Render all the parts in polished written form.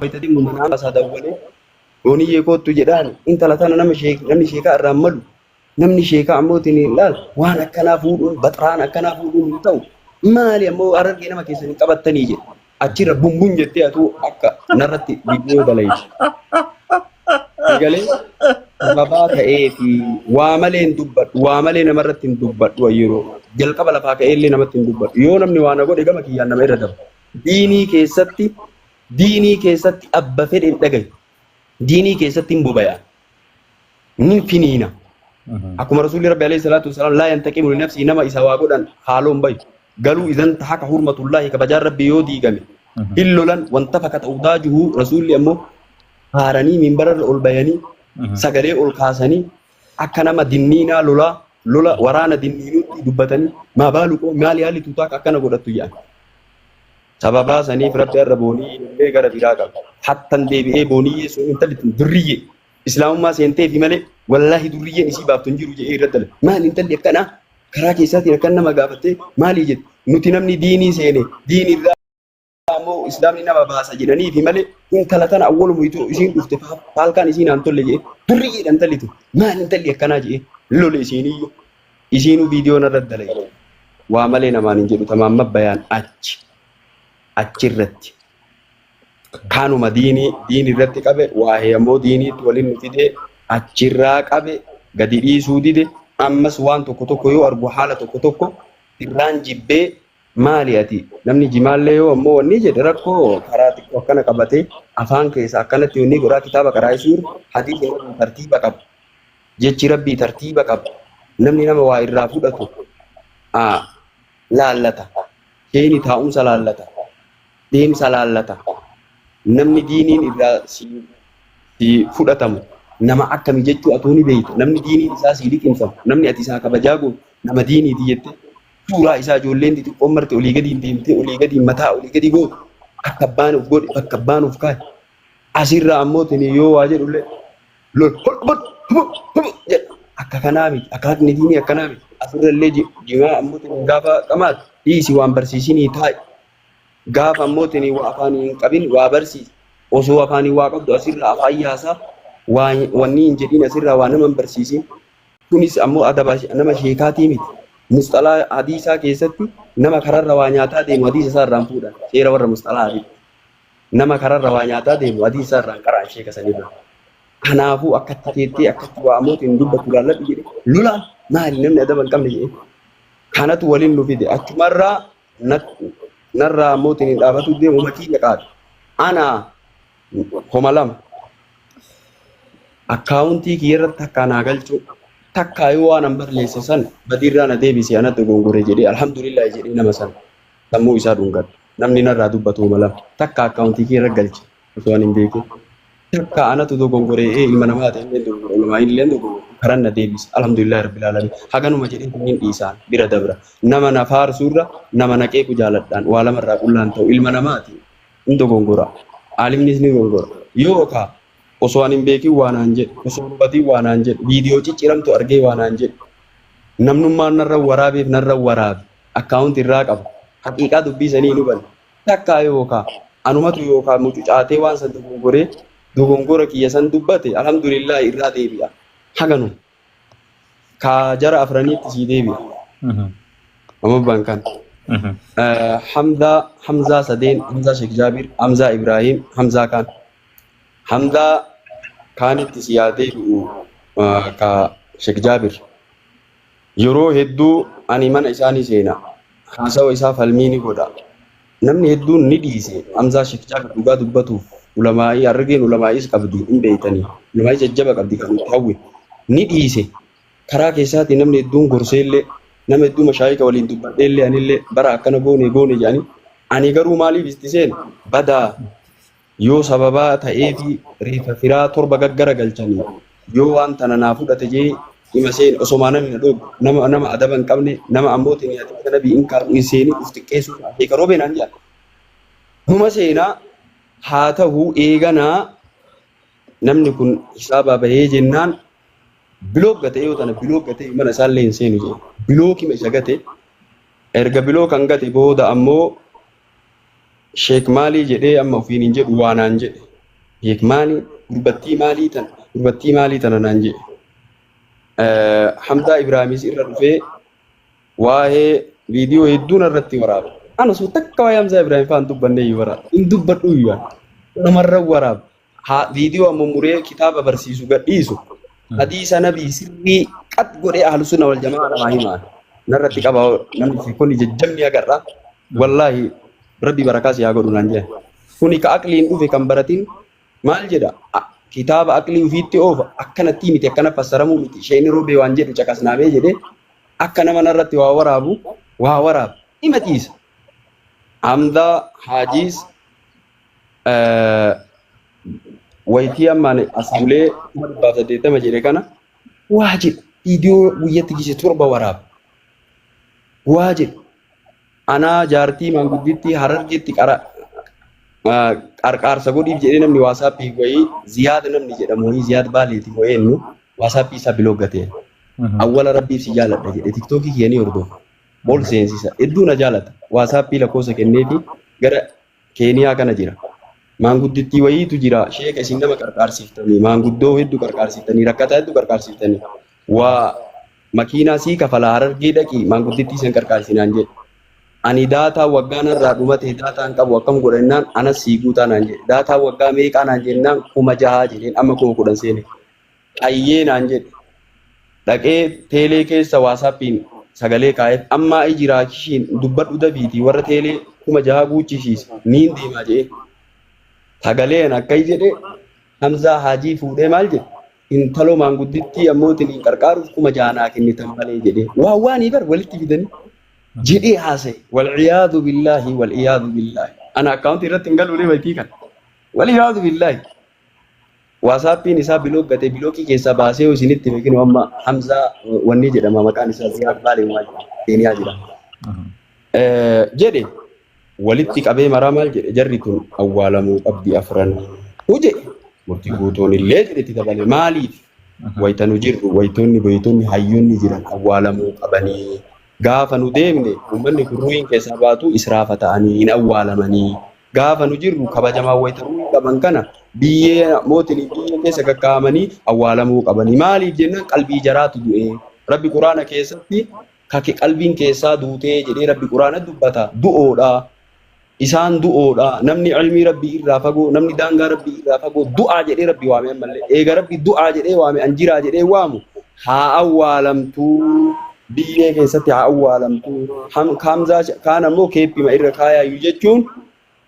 Baitati mana sadawwale oni yeekootu jedhaan intala tana namni sheekaa irraan malu namni sheekaa ammootiin ilaal waan akkanaa fuudhuun baxraan akkanaa fuudhuun hin ta'u maali ammoo arargee nama keessanii qabattanii jedhe achirra bumbuun jettee atuu akka narratti viidiyoo dalayti. Galee sababaa ta'ee fi waa malee hin dubbadhu waa malee namarratti hin dubbadhu yeroo jalqaba lafaa ka'eellee namatti hin dubbadhu yoo namni waan godhe gama kiyyaan nama irra dabu diinii keessatti abba fedhe hin dhagayu diinii keessatti hin boba'an nin finiina akkuma rasuulli rabbi alayhi salaatu wasalaam laa yantaqimu li nafsi nama isa waa godhan haaloon bayu galuu idan tahaka hurmatullaahi kabajaan rabbi yoo diigame hillolan wanta fakata udaajuhu rasuulli ammoo haaranii minbararra ol bayanii sagalee ol kaasanii akka nama dinniinaa lola waraana dinniinutti dubbatanii maa baaluqoo maali haalli tuutaak akkana godhattu jedhan sababaa saniif rabbi irra boonii illee gara biraa qaba hattan deebi'ee boonii sun intalli durriyye islaamummaa seentee fi malee wallaahi durriyyeen isii baaftu hin jiru jedhee irratti dhala maali intalli akkanaa karaa keessaatiin akkan nama gaafattee maali jedhe nuti namni diinii seene diinii irraa ammoo islaamni nama baasa jedhanii fi malee intala tana awwalumu itoo isiin dhufte faalkaan isiin aan tolle jedhe durriyyeedha intallitu maali intalli akkanaa jedhe lole isiiniyyo isiinuu viidiyoo narratti dalage waa malee namaan hin jedhu tamaamma bayaan achirratti kanuma diinii irratti qabe waa'ee ammoo diiniitti waliin nu fide achirraa qabe gadi dhiisuu dide ammas waan tokko yoo argu haala tokko irraan jibbee maali ati namni jimaallee yoo ammoo wanni jedhe rakkoo karaa xiqqoo akkana qabatee afaan keessa akkanatti wanni godhaa kitaaba karaa isuur hadiisni tartiiba qabu jechi rabbii tartiiba qabu namni nama waa irraa fudhatu laallata sheeni taa'umsa laallata deemsa laallata namni diiniin irraa si fudhatamu nama akkami jechuu atuu ni beeyta namni diiniin isaa si liqimsamu namni ati isaa kabajaa gootu nama diiniiti jette suuraa isaa ijoolleen xixiqqoon marte olii gadi deemtee olii gadi mataa olii gadi gootu akka abbaan of godhe bakka abbaan of kaa'e asirraa ammoo tini yoo waa jedhullee lol jedha akka kanaa miti akaakni diinii akkanaa miti asirrallee jimaa ammoo tini gaafa qamaatu dhiisi waan barsiisinii taa'e gaafa ammoo tini waa afaanii hin qabin waa barsiisi osoo afaanii waa qabdu asirraa afaan yaasaa wanni hin jedhin asirraa waa nama hin barsiisin kunis ammoo adaba nama sheekaatii miti musxalaa hadiisaa keessatti nama kararra waa nyaataa deemu hadiisa isaa irraan fuudhan seera warra musxalaa hadii nama kararra waa nyaataa deemu hadiisa isaa irraan qaraan sheeka sanirra kanaafuu akkatti teettee akkatti waa ammoo hin dubbatu laalladhu jedhe lolaan maali namni adaba hin qabne jedhe kanatu waliin nu fide achumarraa narraa ammoo hin dhaabatu deemu makiyya qaadu ana homa lama akkaawuntii kiyyarratti akkaanaa galchuu takkaa yoo waan an barreesse san badiirraa na deebise anatti gongore jedhee alhamdulillah jedhee nama san sammuu isaa dhungadhu namni narraa dubbatu homa lama takka akkaawuntii kiyyarra galche osoo an hin beekin takka anatu dogongore ilma namaa ta'e illee dogongore ulamaa illee dogongore karan na deebise alhamdulillah rabbil alamin haganuma jedhee kunniin dhiisaan bira dabra nama na faarsuurra nama na qeequ jaaladhaan waa lamarraa qullaan ta'u ilma namaati hin dogongora alimnis ni dogongora yookaa osoo an hin beekin waanaan jedhu osoo hubatiin waanaan jedhu viidiyoo cicciramtu argee waanaan jedhu namnummaan narra waraabeef narra waraabe akkaawunti irraa qabu haqiiqaa dubbiisanii nu bane takkaa yookaa anumatu yookaa mucucaatee waan san dogongora kiyya san dubbate alhamdulillah irraa deebi'a haganu ka jara afraniitti sii deebi'a amabbaan kan hamzaa sadeen hamzaa sheek jaabir hamzaa ibraahim hamzaa kaan hamzaa kaanitti si yaadee ka sheek jaabir yeroo hedduu ani mana isaanii seena haasawa isaa falmii ni godha namni hedduun ni dhiise hamzaa sheek jaabir dhugaa dubbatuuf ulamaa'ii argeen ulamaa'is qabdi hin beeytanii ulamaa'ii jajjaba qabdi kan nuti hawwe ni dhiise karaa keessaatti namni hedduun gorseellee nama hedduu mashaayika waliin dubbadheellee anillee bara akkana goone jedhanii ani garuu maaliif istiseen badaa yoo sababaa ta'ee fi reefa firaa torba gaggara galchanii yoo waan tana naa fudhate jee hima seen osomaa namni na dhoobu nama adaba hin qabne nama ammootiin yaadii kana bi'in kaa'u seenii uf xiqqeessuu eeka roobeenaan jedha numa seenaa haa ta'u eeganaa namni kun hisaabaa bahee jennaan bilook gatee yoo tana bilook gatee mana isaallee hin seenu jee bilookima isa gate erga biloo kan gate booda ammoo Sheek maalii jedhee amma ofiin hin jedhu waanaan jedhe. Sheek maalii gurbattii maalii tana naan jedhe. Hamdaa Ibraahimis irra dhufee waa'ee viidiyoo hedduun irratti waraaba. Ana osoo takka waa'ee Hamdaa Ibraahim fa'aan dubbannee iyyuu waraaba. Hin dubbadhu iyyuu namarra waraaba. Viidiyoo amma muree kitaaba barsiisu gadhiisu. Hadiisa nabii sirrii qat godhee ahlu sunna wal jamaa namaa himaan. Narratti qaba namni kun jajjabni agarra. Wallaahi rabbi barakaa si haa godhu naan jedhe. Kuni ka aqliin dhufe kan baratin maal jedha? Kitaaba aqlii ufiitti oofa akkanatti miti akkana fassaramuu miti. Isheen roobee waan jedhu caqasnaamee jedhee akka nama narratti waa waraabu himatiisa. Hamdaa Haajiis wayitii ammaan asuulee 18 jedhe kana waa jedhu viidiyoo guyyatti gise 7 waraaba. Waa jedhu anaa jaartii maangudditti harargeetti qarqaarsa godhiif jedhee namni waasaappii wayii Ziyaad namni jedhamu wayii Ziyaad Baaleeti wayii eenyu waasaappii isaa biloogatee awwala rabbiif si jaaladha jedhe tiktookii kiyanii hordofa ol seensisa hedduu na jaalata waasaappii lakkoofsa kenneefi gara Keeniyaa kana jira. Maanguddittii wayiitu jira sheeka isin nama qarqaarsiftanii maanguddoo hedduu qarqaarsiftanii rakkataa hedduu qarqaarsiftanii waa makiinaa sii kafalaa harargee dhaqii maanguddittii isin qarqaarsinaan jedhe. Ani daataa waggaa narraa dhumate daataan qabu akkam godhannaan anas sii guutaa naan jedhe. Daataa waggaa meeqaa naan jennaan 6,000 jedheen amma 10,000 seene. Qayyee naan jedhe. Dhaqee teelee keessa waasaappiin sagalee kaa'eef amma ijiraakishiin dubbadhu dafiitii warra teelee 6,000 guuchisiise niin deemaa jedhee. Sagaleen akkay jedhe Hamzaa Haajii fuudhee maal jedhe intaloo maanguddittii ammootiin hin qarqaaruuf 6,000 naa kennitan malee jedhee. Waan bar walitti fidanii. Jedhee haasa'e wal'iyaadu billaahi ana akkaawuntii irratti hin galuulee waytii kan wal'iyaadu billaahi waasaappiin isaa bilooggate bilookii keessaa baasee yoo isinitti beekinu amma Hamzaa wanni jedhama maqaan isaa Ziyaad Baalee maal Keeniyaa jedhama jedhe walitti qabee maraa maal jedhe jarri tun awwaalamuu qabdi afran huje murtii guutuun illee jedhetti dabale maaliif waytanu jirru waytoonni hayyoonni jiran awwaalamuu qabanii. Gaafa nu deemne uummanni kurruun keessaa baatu israafa ta'anii hin awwaalamanii. Gaafa nu jirru kabajamaa wayitamu qaban kana biyyee mootiin biyya keessa kakkaa'amanii awwaalamuu qabanii. Maaliif jennaan qalbii jaraatu du'e. Rabbi Quraana keessatti kake qalbiin keessaa duutee jedhee Rabbi Quraana dubbata. Du'oodha. Isaan du'oodha. Namni ilmii Rabbii irraa fagoo, namni daangaa Rabbii irraa fagoo du'aa jedhee Rabbi waame ammallee. Eega Rabbi du'aa jedhee waame anjiraa jedhee waamu haa awwaalamtuu. Biyyee keessatti haa awwaalamtu. Hamzaa kaan ammoo keeppima irra kaayaayu jechuun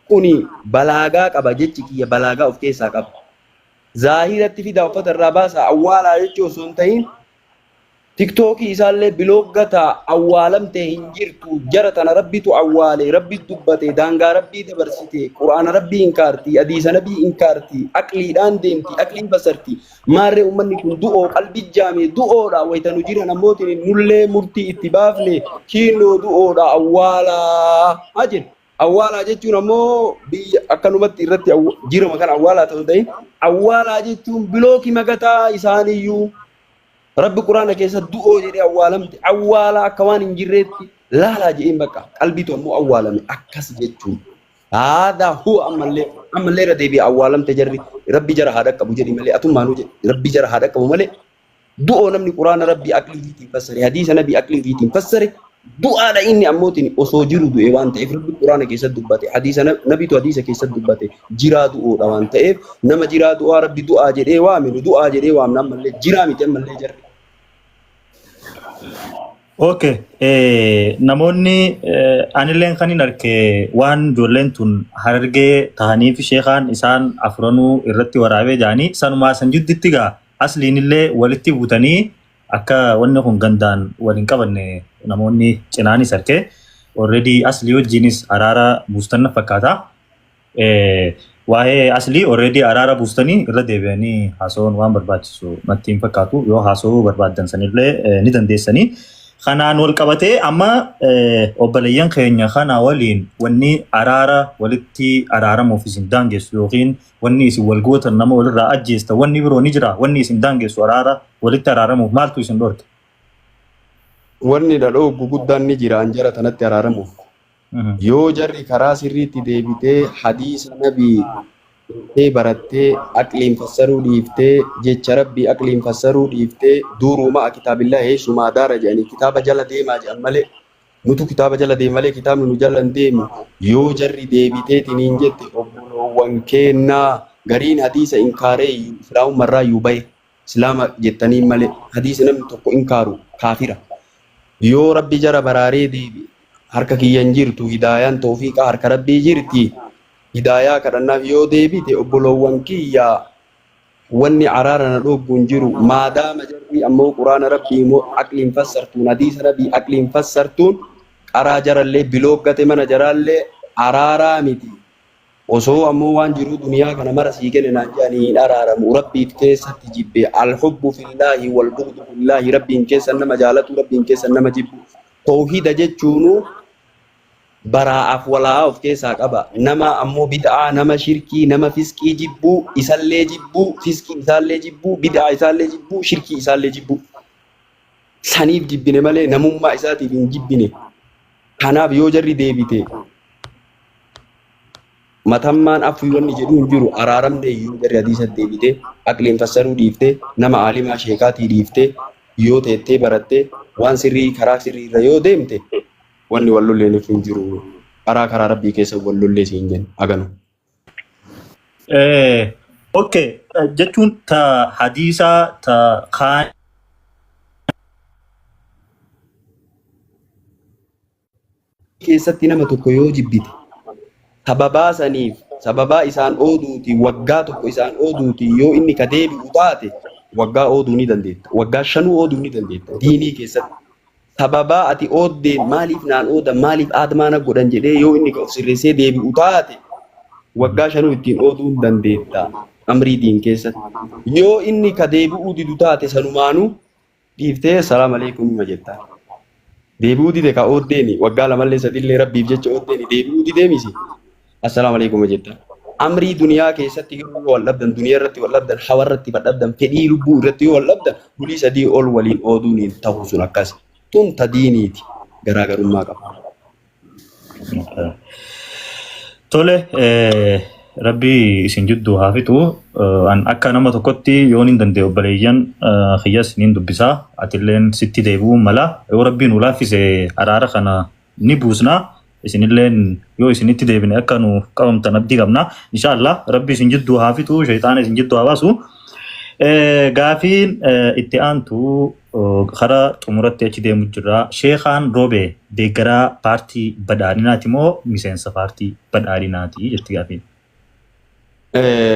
kuni balaagaa qaba jechi kiyya balaagaa of keessaa qaba. Zaahiratti fidaa uffata irraa baasaa awwaalaa jechuu osoo hin ta'in tiktookii isaallee bilooggataa awwaalamtee hin jirtu jara tana rabbitu awwaale rabbitu dubbate daangaa rabbii dabarsite quraana rabbii inkaarti hadiisa nabii inkaarti aqliidhaan deemti aqliin basarti maarree uummanni kun du'oo qalbii jaame du'oodha waytanu jiran ammootiin nullee murtii itti baafne kiinoo du'oodha awwaalaa ajin awwaalaa jechuun ammoo biyya akkanumatti irratti jirama kan awwaalaa ta'u ta'in awwaalaa jechuun bilookii magataa isaaniiyyuu Rabbi Quraana keessa du'oo jedhee awwaalamte awwaalaa akka waan hin jirreetti laalaa jedheen bakka qalbiitu ammoo awwaalame akkas jechuun haadaa huwa ammallee irra deebi'ee awwaalamte jarri Rabbi jara haa dhaqqabu jedhi malee atummaanuu jedhe Rabbi jara haa dhaqqabu malee du'oo namni Quraana Rabbi aqliitiin fassare hadiisa nabii aqliitiin fassare du'aadha inni ammootiin osoo jiru du'e waan ta'eef Rabbi Quraana keessatti dubbate hadiisa nabiitu hadiisa keessatti dubbate jiraa du'oodha waan ta'eef nama jiraa du'aa Rabbi du'aa jedhee waame nu du'aa jedhee waamna ammallee jiraa miti ammallee jarri. Okay, namoonni anilleen kan hin arge waan ijoolleen tun harargee tahanii fi sheekaan isaan afranuu irratti waraabee jiranii sanumaa san jidduutti gaa asliin illee walitti buutanii akka wanni kun gandaan waliin qabanne namoonni cinaanis arge already aslii wajjinis araara buustanna fakkaata. Waa'ee aslii already araara buustanii irra deebi'anii haasawuun waan barbaachisu natti hin fakkaatu yoo haasawuu barbaadan sanillee ni dandeessanii. Kanaan wal qabatee amma obboleeyyan keenya kana waliin wanni araara walitti araaramuuf isin daangessu yookiin wanni isin wal gootan nama walirraa ajjeesta wanni biroo ni jira wanni isin daangessu araara walitti araaramuuf maaltu isin dhorke? Wanni dhadhoo guguddaan ni jira anjara tanatti araaramuuf. yoo jarri karaa sirriitti deebitee hadiisa nabii barattee aqliin fassaruu dhiiftee jecha rabbii aqliin fassaruu dhiiftee duruuma kitaabillah heessumaa daara jedhanii kitaaba jala deemaa jedhan malee nutu kitaaba jala deema malee kitaabni nu jala hin deemu yoo jarri deebiteetiniin jette obboloowwan kennaa gariin hadiisa inkaaree islaamummarraa yuu bahe islaama jettanii malee hadiisa namni tokko inkaaru kaafira yoo rabbi jara baraaree deebi harka kiyyan jirtu hidaayaan toofiiqaa harka rabbii jirti hidaayaa kadhannaaf yoo deebite obboloowwan kiyyaa wanni araara na dhogguun jiru maadaama jarri ammoo quraana rabbii immoo aqliin fassartuun hadiisa rabbii aqliin fassartuun qaraa jarallee bilooggate mana jaraallee araaraa miti osoo ammoo waan jiru duniyaa kana mara sii kenne naan jedhanii hin araaramu rabbiif keessatti jibbe alhubbu fillaahi walbughdu fillaahi rabbiin keessan nama jaalatu rabbiin keessan nama jibbu tawhiida jechuunu baraa'aaf walaa of keessaa qaba nama ammoo bid'aa nama shirkii nama fiskii jibbuu isallee jibbuu fiskii isaallee jibbuu bid'aa isaallee jibbuu shirkii isaallee jibbuu saniif jibbine malee namummaa isaatiif hin jibbine kanaaf yoo jarri deebite matammaan affii wanni jedhu hin jiru araaramne yoo jarri hadiisa deebite aqliin fassaruu dhiifte nama aalimaa sheekaatii dhiifte yoo teettee baratte waan sirrii karaa sirrii irra yoo deemte wanni wallolleen hin jiru karaa rabbii keessa wallollee siin jennu aganu. Okay, jechuun ta hadiisaa ta kaan keessatti nama tokko yoo jibbite sababaa saniif sababaa isaan ooduuti waggaa tokko isaan ooduuti yoo inni ka deebi'u taate waggaa ooduu ni dandeetta waggaa 5 ooduu ni dandeetta diinii keessatti. Sababaa ati ooddeen maaliif naan oodan maaliif aadmaana godhan jedhee yoo inni of sirreessee deebi'u taate waggaa 5 ittiin ooduu dandeetta amrii diin keessatti yoo inni ka deebi'uu didu taate sanumaanuu dhiiftee salaam aleikum jettaa deebi'uu dide ka ooddeeni waggaa 2 sadillee rabbiif jecha ooddeeni deebi'uu didee misi assalaam aleikum jettaa amrii duniyaa keessatti yoo wal dhabdan duniyaa irratti wal dhabdan hawa irratti wal dhabdan fedhii lubbuu irratti yoo wal dhabdan bulii sadii ol waliin ooduun hin ta'u sun akkasi. Tun tadiiniiti garaagarummaa qaba. Tole rabbi isin jidduu haa fitu an akka nama tokkotti yoon hin danda'e obbaleeyyan xiyyas niin dubbisaa atilleen sitti deebi'uun mala yoo rabbiin ulaaffise araara kana ni buusna isinilleen yoo isinitti deebine akka nu qabamtan abdii qabna inshaallah rabbi isin jidduu haa fitu shayxaana isin jidduu haa baasu. Gaafiin itti aantu karaa xumuratti achi deemu jira. Sheekhaan Roobee deeggaraa paartii badhaadhinaati moo miseensa paartii badhaadhinaati jetti gaafiin?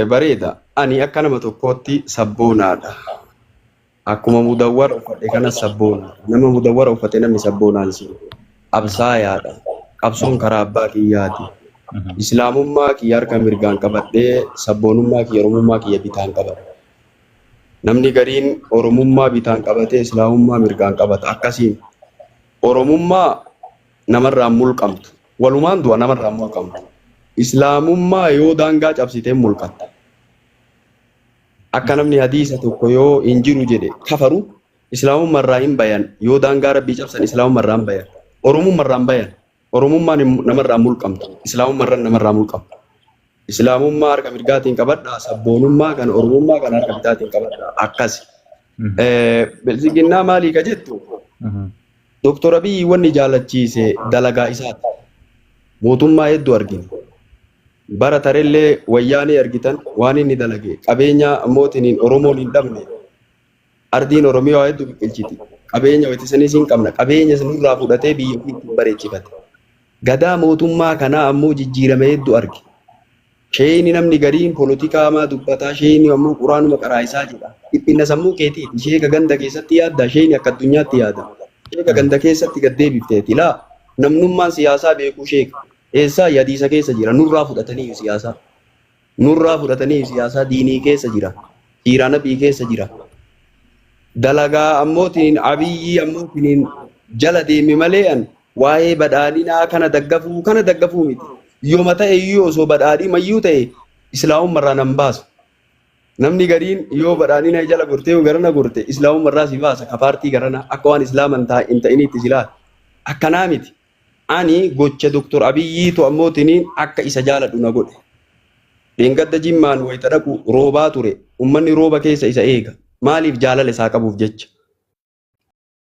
Bareeda. Ani akka nama tokkootti sabboonaadha. Akkuma mudawwara uffate kana sabboona. Nama mudawwara uffate namni sabboonaan si absaayaadha. Qabsoon karaa abbaa kiyyaati. Islaamummaa kiyya harka mirgaan qabadhee sabboonummaa kiyya oromummaa kiyya bitaan qabadha. Namni gariin oromummaa bitaan qabatee islaamummaa mirgaan qabata akkasiin oromummaa namarraan mulqamtu walumaan du'a namarraan mulqamtu islaamummaa yoo daangaa cabsitee mulqatta akka namni hadiisa tokko yoo hin jiru jedhe kafaru islaamummaarraa hin bayan yoo daangaa rabbii cabsan islaamummaarraa hin bayan oromummaarraa bayan oromummaan namarraan mulqamtu islaamummaarraa namarraa mulqamtu. Islaamummaa harka mirgaatiin qabadha sabboonummaa kan oromummaa kan harka bitaatiin qabadha akkasi. Bilisiginnaa maalii ka jettu? Doktor Abiy wanni jaalachiise dalagaa isaati. Mootummaa hedduu argine. Bara tarellee wayyaanee argitan waan inni dalage qabeenya mootiin Oromoon hin dhabne ardiin Oromiyaa hedduu biqilchiti. Qabeenya wayitisanis hin qabna qabeenya sanirraa fudhatee biyya ofiitti bareechifate. Gadaa mootummaa kanaa ammoo jijjiirame hedduu arge. Sheeyni namni gariin polotikaa maa dubbataa sheeyni ammoo quraanuma qaraa isaa jedha. Dhiphina sammuu keetiiti. Sheeka ganda keessatti yaadda sheeyni akka addunyaatti yaada. Sheeka ganda keessatti gad deebifteeti laa namnummaan siyaasaa beekuu sheeka. Eessaa yadiisa keessa jira nurraa fudhatanii siyaasaa. Nurraa fudhatanii siyaasaa diinii keessa jira. Hiiraa nabii keessa jira. Dalagaa ammootiin Abiyyi ammootiin jala deeme malee an waa'ee badhaadhinaa kana daggafuu miti. Yooma ta'e yoo osoo badhaadhii mayyuu ta'e islaamummaarraa nan baasu. Namni gariin yoo badhaadhina jala gortee garana gorte islaamummaarraa si baasa ka paartii garana akka waan islaaman hin ta'initti silaa akkanaa miti. Ani gocha Dr. Abiyyi to ammootiin akka isa jaaladhu na godhe. Dheengadda Jimmaan wayita dhaqu roobaa ture. Uummanni rooba keessa isa eega. Maaliif jaalala isaa qabuuf jecha.